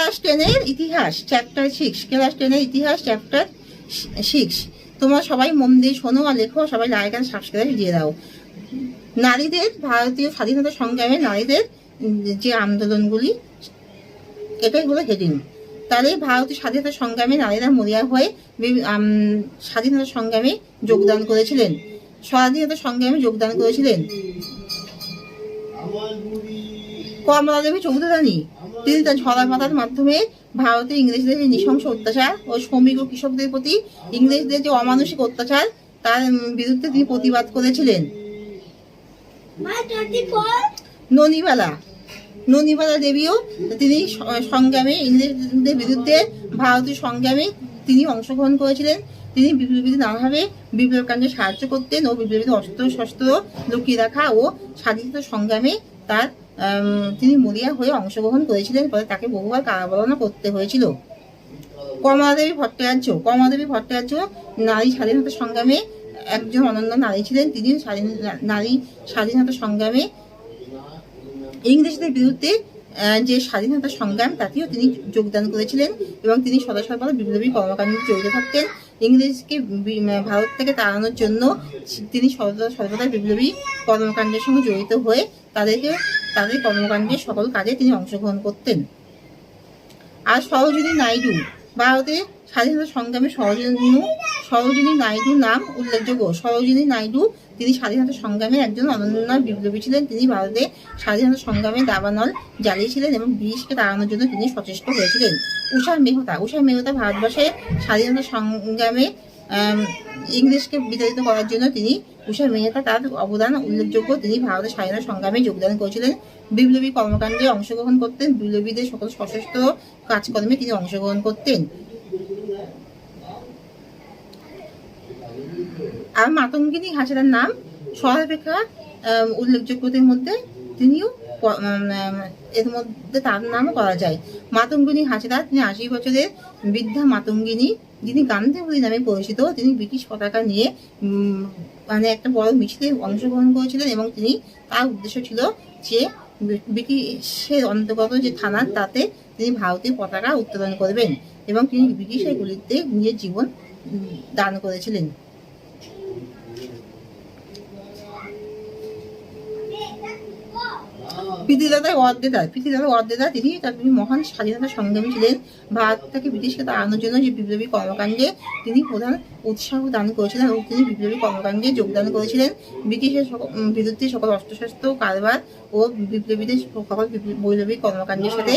Class 10-এর ইতিহাস chapter 6, class 10-এর ইতিহাস chapter 6। তোমরা সবাই মন দিয়ে শোনো আর লেখো, সবাই লাইক আর সাবস্ক্রাইব দিয়ে দাও। নারীদের ভারতীয় স্বাধীনতা সংগ্রামে নারীদের যে আন্দোলনগুলি, এটাই হলো হেডিং। তাহলে ভারতীয় স্বাধীনতা সংগ্রামে নারীরা মরিয়া হয়ে স্বাধীনতা সংগ্রামে যোগদান করেছিলেন। স্বাধীনতা সংগ্রামে যোগদান করেছিলেন কমলা দেবী চৌধুরানী। তিনি তার ঝরা পাতার মাধ্যমে ভারতে ইংরেজদের যে নৃশংস অত্যাচার ও শ্রমিক ও কৃষকদের প্রতি ইংরেজদের যে অমানসিক অত্যাচার, তার বিরুদ্ধে তিনি প্রতিবাদ করেছিলেন। ননিবালা দেবীও তিনি সংগ্রামে, ইংরেজদের বিরুদ্ধে ভারতীয় সংগ্রামে তিনি অংশগ্রহণ করেছিলেন। তিনি বিপ্লবীদের নানাভাবে বিপ্লব কাণ্ডে সাহায্য করতেন ও বিপ্লবীদের অস্ত্র শস্ত্র লুকিয়ে রাখা ও স্বাধীনতা সংগ্রামে তিনি মরিয়া হয়ে অংশগ্রহণ করেছিলেন। পরে তাকে বহুবার কারাবরণ করতে হয়েছিল। কমলাদেবী ভট্টাচার্য নারী স্বাধীনতা সংগ্রামে একজন অনন্য নারী ছিলেন। তিনি নারী স্বাধীনতা সংগ্রামে ইংরেজদের বিরুদ্ধে যে স্বাধীনতা সংগ্রাম, তাতেও তিনি যোগদান করেছিলেন এবং তিনি সর্বদা বিপ্লবী কর্মকাণ্ডে জড়িত থাকতেন। ইংরেজকে ভারত থেকে তাড়ানোর জন্য তিনি সর্বদা বিপ্লবী কর্মকাণ্ডের সঙ্গে জড়িত হয়ে তাদের কর্মকাণ্ডের সকল কাজে তিনি অংশগ্রহণ করতেন। আর সরোজিনী নাইডু, ভারতের স্বাধীনতা সংগ্রামে সরোজিনী নাইডু নাম উল্লেখযোগ্য। সরোজিনী নাইডু তিনি স্বাধীনতা সংগ্রামের একজন অনন্য বিপ্লবী ছিলেন। তিনি ভারতের স্বাধীনতা সংগ্রামে দাবানল জ্বালিয়েছিলেন এবং ব্রিটিশকে তাড়ানোর জন্য তিনি সচেষ্ট হয়েছিলেন। উষা মেহতা ভারতবর্ষের স্বাধীনতা সংগ্রামে ইংরেজকে বিতাড়িত করার জন্য উষা মেহতা তার অবদান উল্লেখযোগ্য। তিনি ভারতের স্বাধীনতা সংগ্রামে যোগদান করেছিলেন, বিপ্লবী কর্মকাণ্ডে অংশগ্রহণ করতেন, বিপ্লবীদের সকল সশস্ত্র কাজকর্মে তিনি অংশগ্রহণ করতেন। আর মাতঙ্গিনী হাজরার নাম সর্বাপেক্ষা উল্লেখযোগ্যদের মধ্যে এর মধ্যে তার নামও করা যায়। মাতঙ্গিনী হাজরা তিনি 80 বছরের বৃদ্ধা মাতঙ্গিনী, যিনি গান্ধীবতী নামে পরিচিত। তিনি ব্রিটিশ পতাকা নিয়ে একটা বড় মিছিলে অংশগ্রহণ করেছিলেন এবং তার উদ্দেশ্য ছিল যে ব্রিটিশের অন্তর্গত যে থানা, তাতে তিনি ভারতীয় পতাকা উত্তোলন করবেন এবং তিনি ব্রিটিশের গুলিতে নিজের জীবন দান করেছিলেন। পিতৃদাতা ওয়াদ্দেদার তিনি মহান স্বাধীনতা সংগ্রামী ছিলেন। ভারত থেকে ব্রিটিশকে তাড়ানোর জন্য যে বিপ্লবী কর্মকাণ্ডে তিনি প্রধান উৎসাহ দান করেছিলেন এবং তিনি বিপ্লবী কর্মকাণ্ডে যোগদান করেছিলেন। ব্রিটিশের বিরুদ্ধে সকল অস্ত্রশস্ত্র কারবার ও বিপ্লবীদের সকল বিপ্লবী কর্মকাণ্ডের সাথে